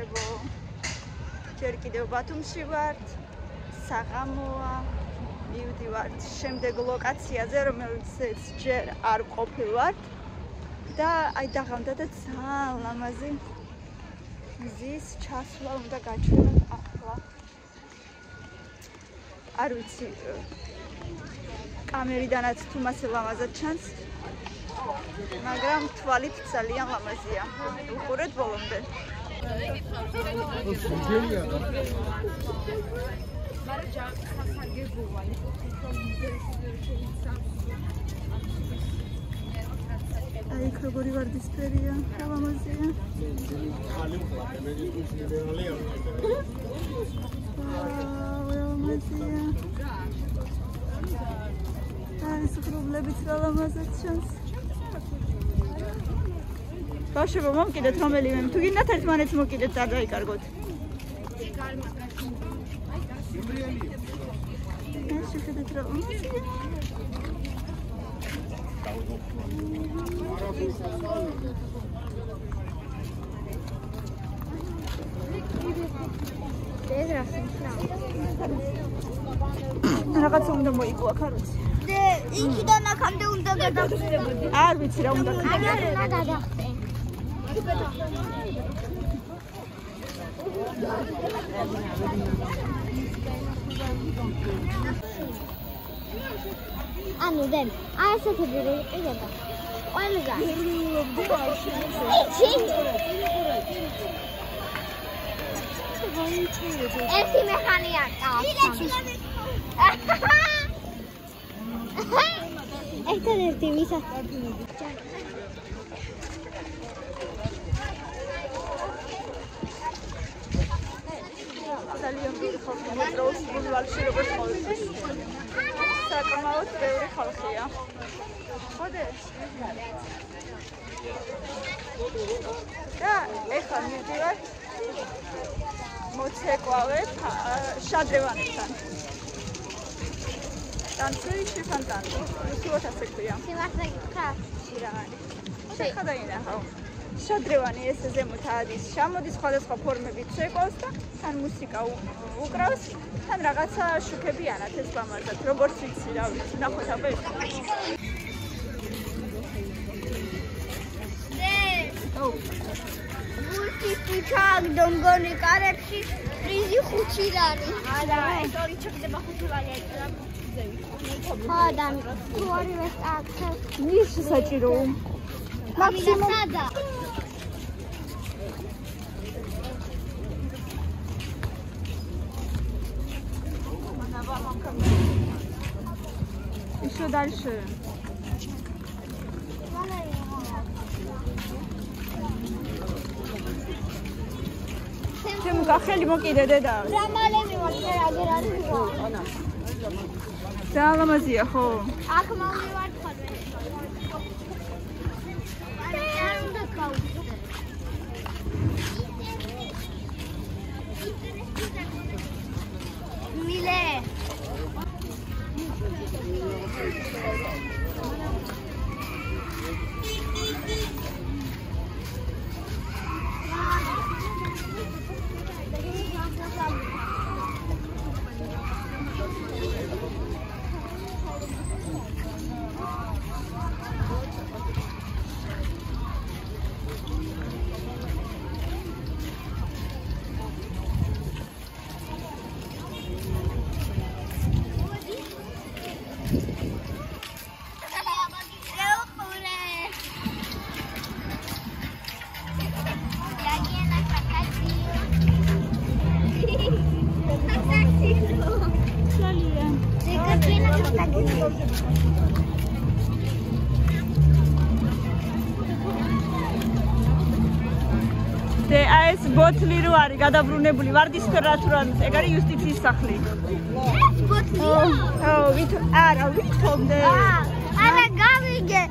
მეგობრებო, ჯერ კიდევ ბათუმში ვართ, საღამოა, მივდივართ შემდეგ ლოკაციაზე, რომელზეც ჯერ არ ყოფილვართ და აი დაღამდა და ძალიან ლამაზი მზის ჩასვლა უნდა გაჩვენოთ ახლა. არ ვიცი, კამერიდანაც თუ მასე ლამაზად ჩანს, მაგრამ თვალით ძალიან ლამაზია. უყურეთ ბოლომდე. აი როგორი ვარდისფერია, ლამაზია. ლამაზია. აი სხრუბლებიც რა ლამაზად ჩანს. ბავშვებო, მომკიდეთ რომელიმე, თუ გინდათ ერთმანეთს მოკიდეთ, არ დაიკარგოთ. შეხედეთ რა ლამაზია. რაღაცა უნდა მოიგო აქ, არ ვიცი. იქიდან აქამდე უნდა გადავხდებოდი. არ ვიცი რა უნდა არ უნდა გადახტე. ანუ დენ, აი ესეთი ბირი იყიდება. ყველგან. ერთი მეხანია ერთადერთი ვისა ძალიან ბევრი ხალხი მოძრაობს ბულვარში, როგორც ყოველთვის. საკმაოდ ბევრი ხალხია. ხოდეს? და ეხლა მივდივართ მოცეკვავეთ შადრევანებთან. ტანცვი შეფანტანო. უცბად ასე ქვია. სიმართლე გქრას. ირანი. შეხადა ინახავ. შადრევანი ესე ზემოთ ადის, შემოდის სხვადასხვა ფორმებით ცეკვავს და თან მუსიკა უკრავს, თან რაღაცა შუქები ანათებს ლამაზად, როგორც ვიცი, რა ვიცი, ნახოთ აბა ეს. ჩაგდო მგონი კარებში პრიზი 5 არის. არა, ეს ორი ჩაგდება 5 ლარი და ხოდამ თუ ორივე აქ ვის საჭირო? მაქსიმუმ Еще дальше. Чем кахели мокиде деда. Рамалები ვარ, აგერ არის რა. ძალიან ლამაზია, ხო? აქ მოვივარ ხოლმე. არ უნდა გავუძო. მილე. ეს ბოთლი რო არის გადაბრუნებული ვარდისფერ რატურამის, ეგ არის იუსტიციის სახლი. ეს ბოთლია? ო, არა, ვითომდე. არა, გავიგე.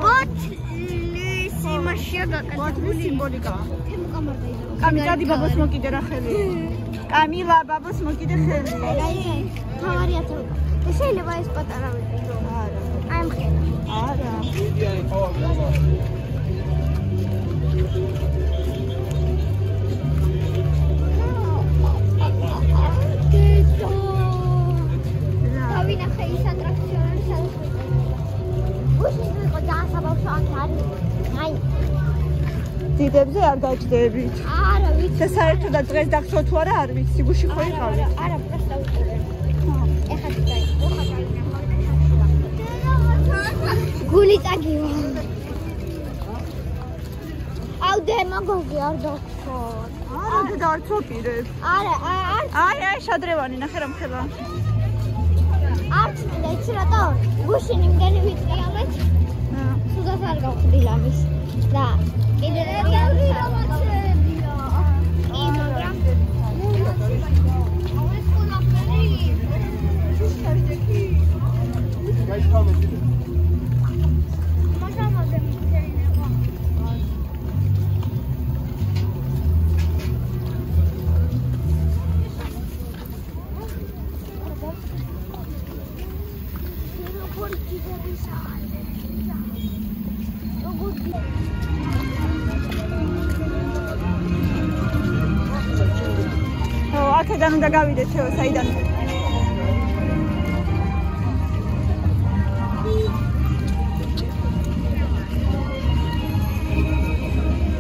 ბოთლის იმაშია გაკეთებული. ბოთლის სიმბოლიკა. თემ კამერა იყო. კამი, დადი ბაბოს მოკიდე რა ხელი. კამილა, ბაბოს მოკიდე ხელი. აი, თავარია თუ. შეიძლება ეს პატარა ვიყიდო. არა. აი მხედა. არა. დიდებზე არ დაჭდებით. არა, ვიცი. და საერთოდაც დღეს დაგწო თუ არა არ ვიცი, გუში ხო იყავი? არა, პროსტა უყურე. ეხლა დაიწყო ხაჭაინა. გული წაგივა. აუ დემაგოგი არ დაგწო. არა, და დარწო პირებს. არა, აი, შადრევანი ნახე რა მხელა. არც მინდა იცი რატო? გუშინ იმგენი ვიტრიალეთ. სულაც არ გავხდილი ამის. და კიდე რეალური რომაცებია. კი, მაგრამ ეს ყველაფერი შევიდექი. გაიქავები. მაშამაზე მიგეინება. აქედან უნდა გავიდეთ თეო, საიდან?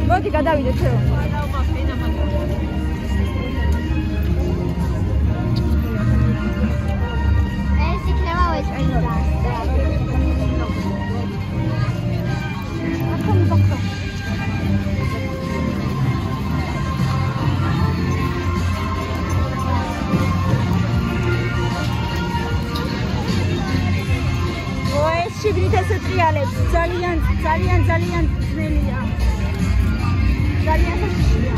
მოდი გადავიდეთ თეო. ეს იქნება ვეჭველი და. შიგნით ესე ტრიალებს ძალიან ძნელია. ძალიან ხშირია.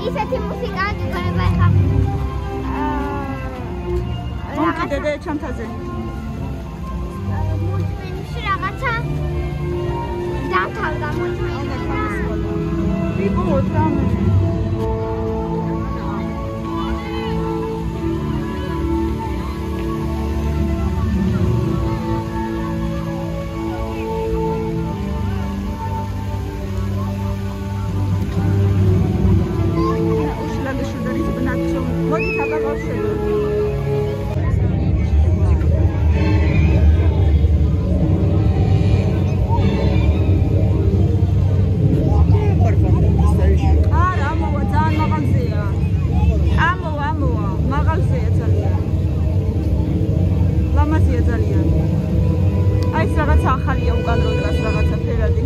ისეთი მუსიკა გიგონება ეხლა. დედე ჩამთაზე. მულტფილმში რაღაცა დამთავრდა მულტფილმი. ვიბოთ რამე. ახალია უკან რო დგას რაღაცა ფერადი.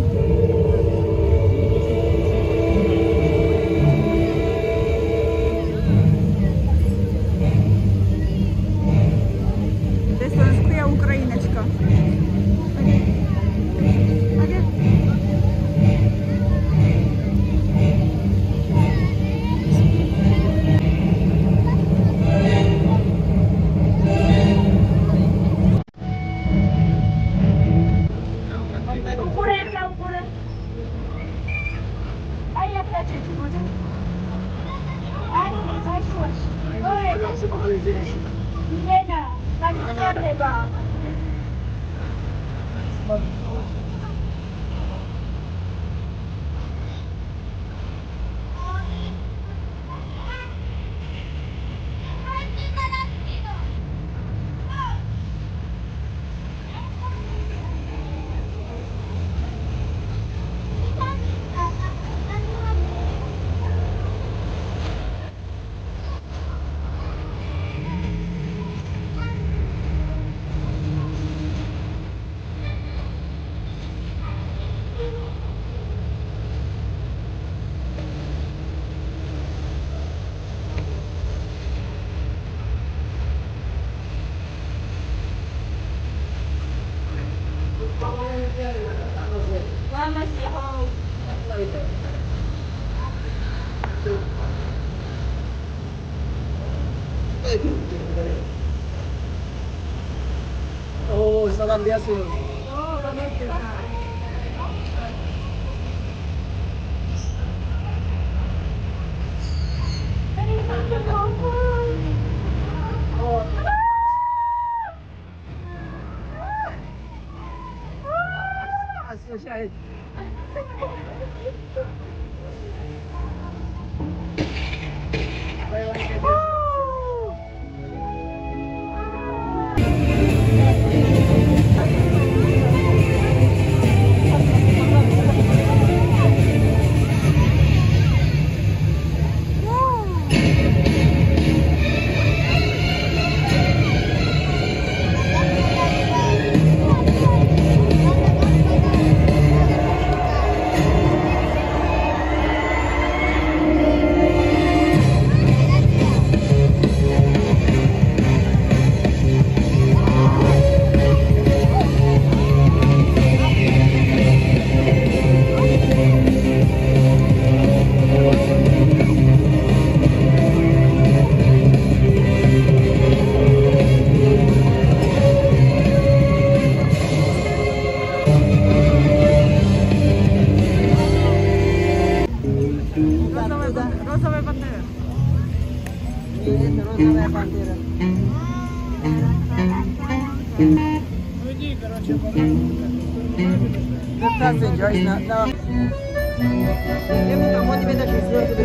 რესტორანს ქვია უკრაინაჩკა. Oh, está cambiando. розовая бандера. Иди, короче, That's enjoy now. Ему вот тебе даже звезды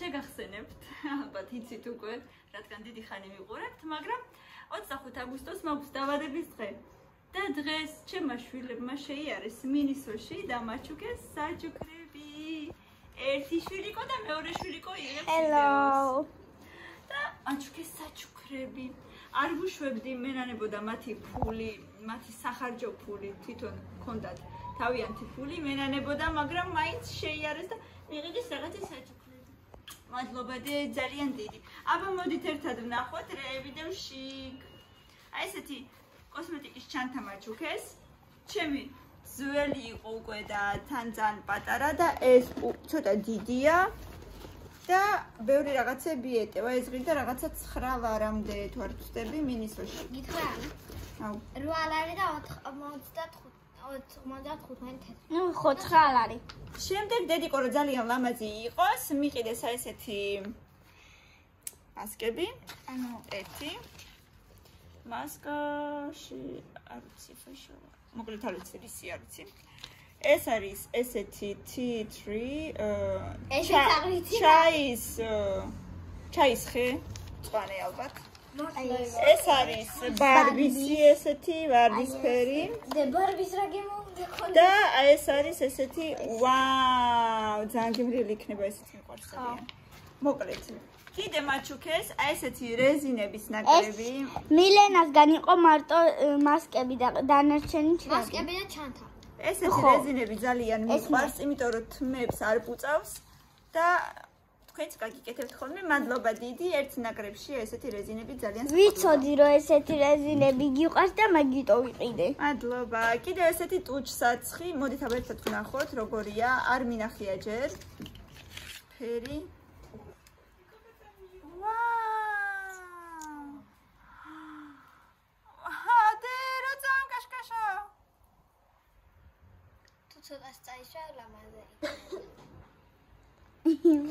შეგახსენებთ, ალბათ იცით უკვე, რადგან დიდი ხანი ვიყურებთ, მაგრამ 25 აგვისტოს მაქვს დაბადების დღე. და დღეს ჩემმა შვილებმა შეიარეს მინისოში დამაჩუქეს საჩუქრები. ერთი შვილიკო და მეორე შვილიკო იღებს ვიდეოს. და აჩუქეს საჩუქრები. არ ვუშვებდი, მენანებოდა მათი ფული, მათი სახარჯო ფული თვითონ ჰქონდათ თავიანთი ფული, მენანებოდა, მაგრამ მაინც შეიარეს და მიყიდეს რაღაცა საჩუქრები. მადლობა ძალიან დიდი. აბა მოდით ერთად ვნახოთ რა ვიდეოში. აი ესეთი კოსმეტიკის ჩანთა მაჩუქეს. ჩემი ძველი იყო უკვე და თან ძალიან პატარა და ეს ცოტა დიდია და ბევრი რაღაცები ეტევა. ეს ღირდა რაღაცა 9 ლარამდე თუ არ ვწდები მინისოში. გითხრა? აუ. 8 ლარი და 95 ნუ 4 არის. შემდეგ დედიკო რო ძალიან ლამაზი იყოს, მიყიდეს აი ესეთი მასკები. ანუ ერთი მასკაში არ ვიცი ფაშო. მოკლედ არ ვიცი ისი არ ვიცი. ეს არის ესეთი tea tree ჩაის ხე წვანე ალბათ. ეს არის ბარბისი ესეთი ვარდისფერი. ბარბის რა გემოვიდა ხოლმე. და ეს არის ესეთი ვაუ ძალიან გემრიელი იქნება ესეთი მიყვარს ძალიან. მოკლედ კიდე მაჩუქეს აი ესეთი რეზინების ნაკრები. მილენასგან იყო მარტო მასკები და დანარჩენი ჩანთა. მასკები და ჩანთა. ესეთი რეზინები ძალიან მიყვარს, იმიტომ რომ თმებს არ პუწავს და თქვენც გაგიკეთებთ ხოლმე. მადლობა დიდი, ერთ ნაკრებში ესეთი რეზინები ძალიან ვიცოდი რომ ესეთი რეზინები გიყვარს და მაგიტო ვიყიდე. მადლობა. კიდევ ესეთი ტუჩსაცხი, მოდით აბა ერთად ვნახოთ როგორია, არ მინახია ჯერ. ფერი.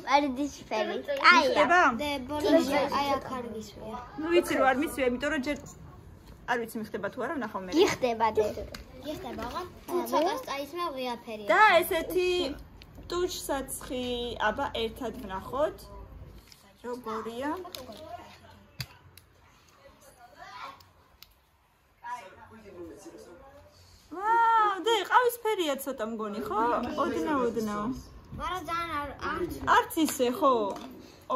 ვარდის ფერი. აია. და ბოლოს აი აქ არ გისვია. ნუ ვიცი რომ არ მისვია, იმიტომ რომ ჯერ არ ვიცი მიხდება თუ არა, ვნახავ მე. გიხდება და. გიხდება, ხო? ცოტას წაისმა ვიაფერია. და ესეთი ტუჩსაცხი, აბა ერთად ვნახოთ. როგორია? ვაუ, და ყავისფერია ცოტა მგონი, ხო? ოდნავ. მაგრამ ძალიან არც ისე, ხო?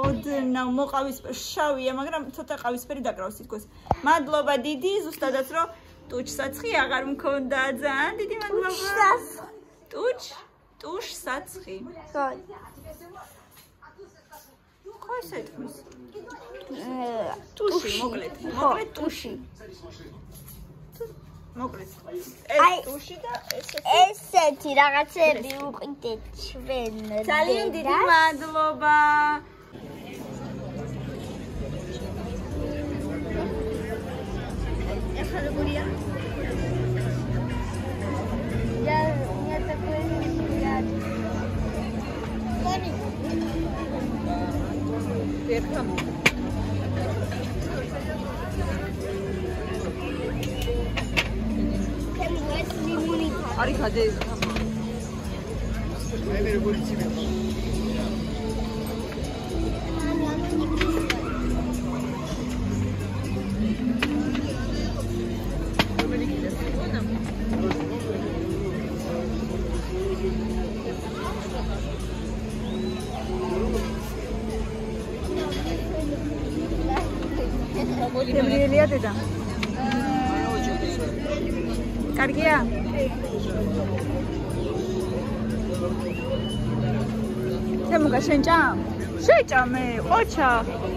ოდნავ მოყავისფერი, შავია, მაგრამ ცოტა ყავისფერი დაკრავს თითქოს. მადლობა დიდი, ზუსტადაც რომ ტუჩსაცხი აღარ მქონდა, ძალიან დიდი მადლობა. ტუჩსაცხი. ხო, ესე თქმის. ტუში, მოკლედ ტუში. მოკლედ. ეს ტუში და ესეთი რაღაცები უყიდეთ ჩვენ. ძალიან დიდი მადლობა. ეხლა როგორია? Я такой взгляд. Вверхом. Ari hadi. Gabriela deda. Kargia. თემუგა შენ ჭამ? შეჭამე, ყოჩა.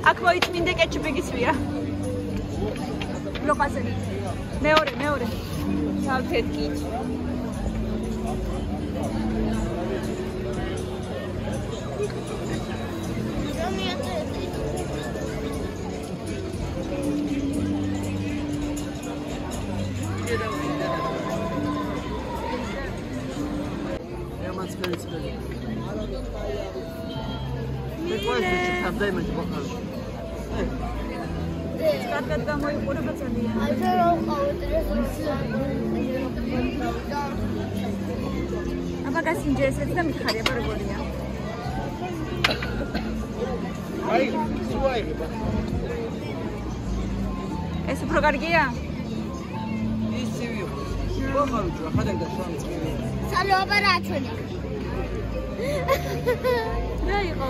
აქ მოიწმინდე კეჩუპი გისვია. ლოყაზე. მეორე. თავთეთკი. კარგად გამოიყურება ძალიან. ასე რომ ყავთ აბა გასინჯე ესეც და მითხარი აბა როგორია. აი, სუაიღება. ეს უფრო კარგია? ისი ვიყო. მომაუჭო, ხადაგ და შამწყილი. სალოობა რა ჩვენი. რა იყო?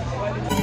Arani.